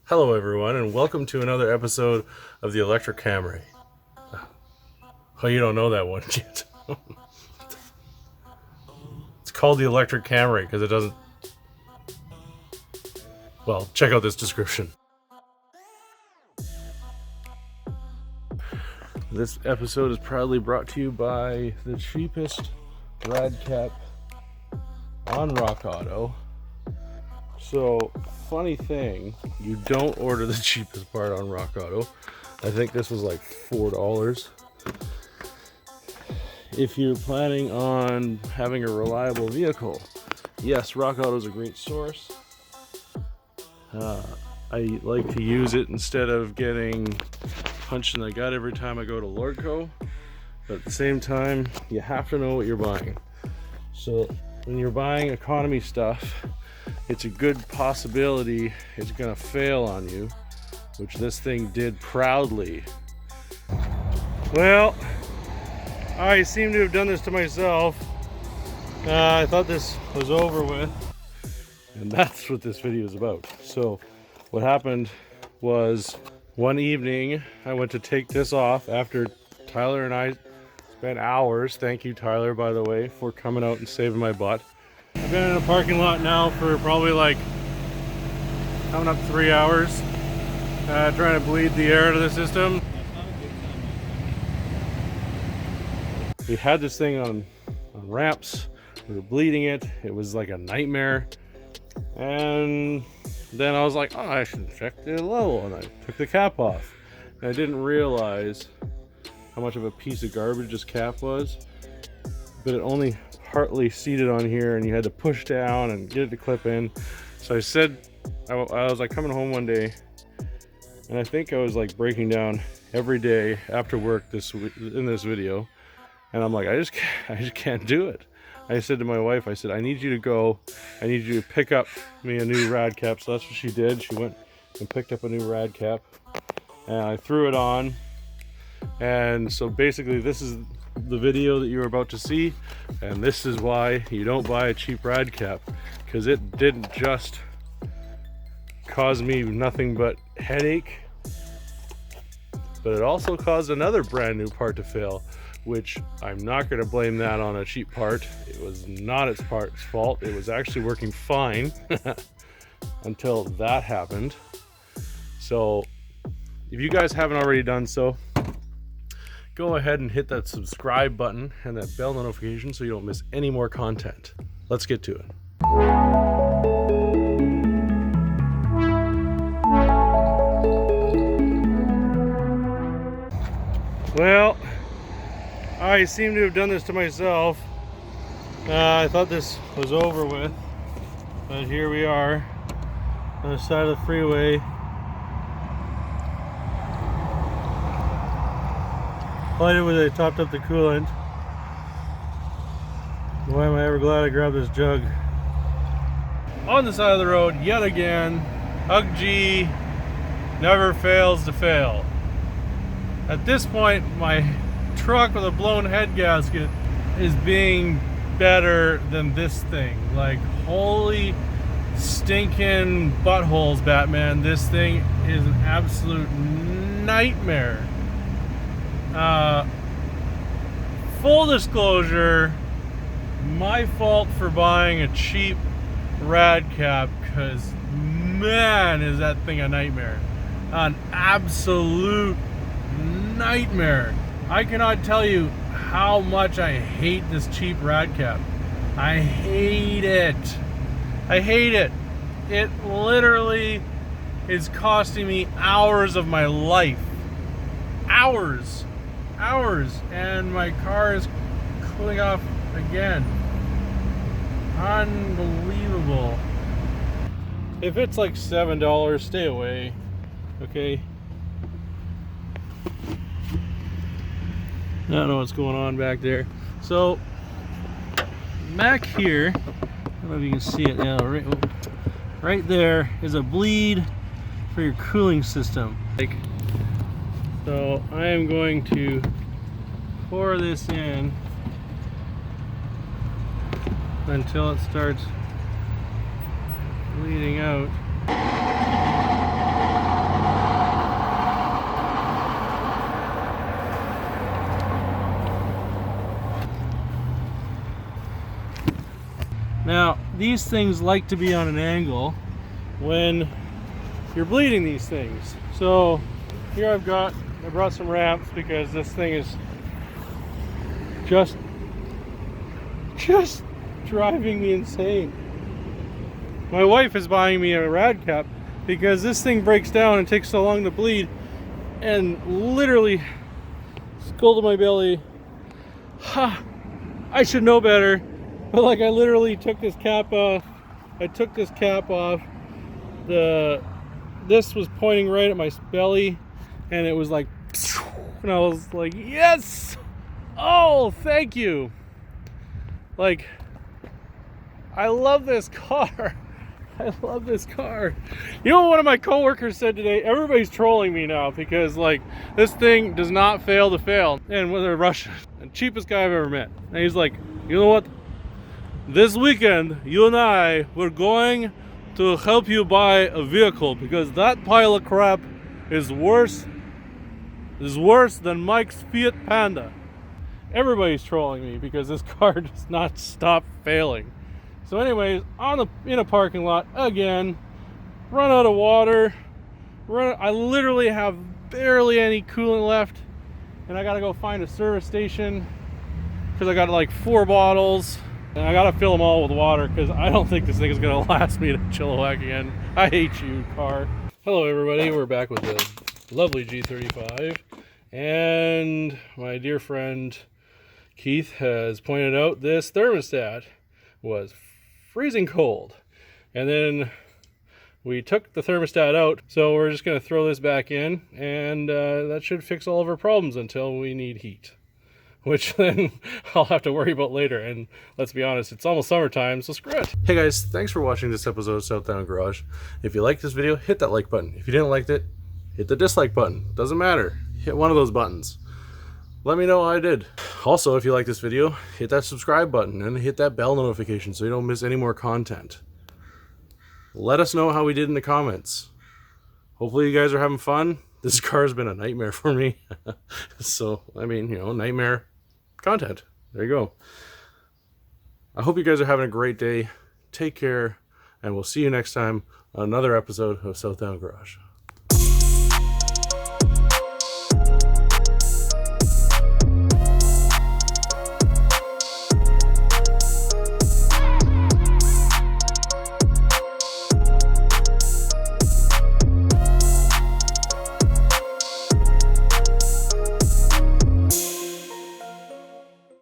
Hello everyone, and welcome to another episode of the Electric Camry. Oh, you don't know that one yet. It's called the Electric Camry because it doesn't... Well, check out this description. This episode is proudly brought to you by the cheapest rad cap on Rock Auto. So, funny thing, you don't order the cheapest part on Rock Auto. I think this was like $4. If you're planning on having a reliable vehicle, yes, Rock Auto is a great source. I like to use it instead of getting punched in the gut every time I go to Lordco. But at the same time, you have to know what you're buying. So when you're buying economy stuff, it's a good possibility it's gonna fail on you, which this thing did proudly. Well, I seem to have done this to myself. I thought this was over with, and that's what this video is about. So what happened was, one evening I went to take this off after Tyler and I spent hours. Thank you, Tyler, by the way, for coming out and saving my butt. I've been in a parking lot now for probably like coming up 3 hours, trying to bleed the air out of the system. We had this thing on ramps. We were bleeding it. It was like a nightmare. And then I was like, oh, I should check the level, and I took the cap off. And I didn't realize how much of a piece of garbage this cap was, but it only partly seated on here, and you had to push down and get it to clip in. So I said, I was like coming home one day, and I think I was like breaking down every day after work in this video, and I'm like, I just can't do it. I said to my wife, I said, I need you to go, I need you to pick up me a new rad cap. So that's what she did. She went and picked up a new rad cap, and I threw it on. And so basically this is the video that you're about to see, and this is why you don't buy a cheap rad cap, because it didn't just cause me nothing but headache, but it also caused another brand new part to fail, which I'm not going to blame that on a cheap part. It was not its part's fault. It was actually working fine until that happened. So if you guys haven't already done so, go ahead and hit that subscribe button and that bell notification so you don't miss any more content. Let's get to it. Well, I seem to have done this to myself. I thought this was over with, but here we are on the side of the freeway. All I did was I topped up the coolant. Boy, am I ever glad I grabbed this jug. On the side of the road, yet again, Hug-G never fails to fail. At this point, my truck with a blown head gasket is being better than this thing. Like, holy stinking buttholes, Batman. This thing is an absolute nightmare. Full disclosure, my fault for buying a cheap rad cap, because man, is that thing a nightmare. An absolute nightmare. I cannot tell you how much I hate this cheap rad cap. I hate it. I hate it. It literally is costing me hours of my life. Hours. And my car is cooling off again. Unbelievable. If it's like $7, stay away. Okay. I don't know what's going on back there. So back here, I don't know if you can see it now, right there is a bleed for your cooling system. So I am going to pour this in until it starts bleeding out. these things like to be on an angle when you're bleeding these things. So here I brought some ramps because this thing is just driving me insane. My wife is buying me a rad cap because this thing breaks down and takes so long to bleed, and literally scalded my belly. I should know better, but like I literally took this cap off. I took this cap off. This was pointing right at my belly, and it was like, and I was like, yes! Oh, thank you. Like, I love this car. I love this car. You know what one of my coworkers said today? Everybody's trolling me now because like this thing does not fail to fail. And when they're Russian, the cheapest guy I've ever met. And he's like, you know what? This weekend, you and I, we're going to help you buy a vehicle because that pile of crap is worse than Mike's Fiat Panda. Everybody's trolling me because this car does not stop failing. So anyways, in a parking lot again, run out of water. I literally have barely any coolant left, and I gotta go find a service station because I got like 4 bottles, and I gotta fill them all with water because I don't think this thing is gonna last me to Chilliwack again. I hate you, car. Hello everybody, we're back with the lovely G35, and my dear friend Keith has pointed out this thermostat was freezing cold, and then we took the thermostat out, so we're just going to throw this back in, and that should fix all of our problems until we need heat, which then I'll have to worry about later. And let's be honest, it's almost summertime, so screw it. Hey guys, thanks for watching this episode of Southdown Garage. If you liked this video, hit that like button. If you didn't like it, hit the dislike button. Doesn't matter, hit one of those buttons. Let me know how I did. Also, if you like this video, hit that subscribe button and hit that bell notification so you don't miss any more content. Let us know how we did in the comments. Hopefully you guys are having fun. This car has been a nightmare for me. So, I mean, you know, nightmare content. There you go. I hope you guys are having a great day. Take care, and we'll see you next time on another episode of Southdown Garage.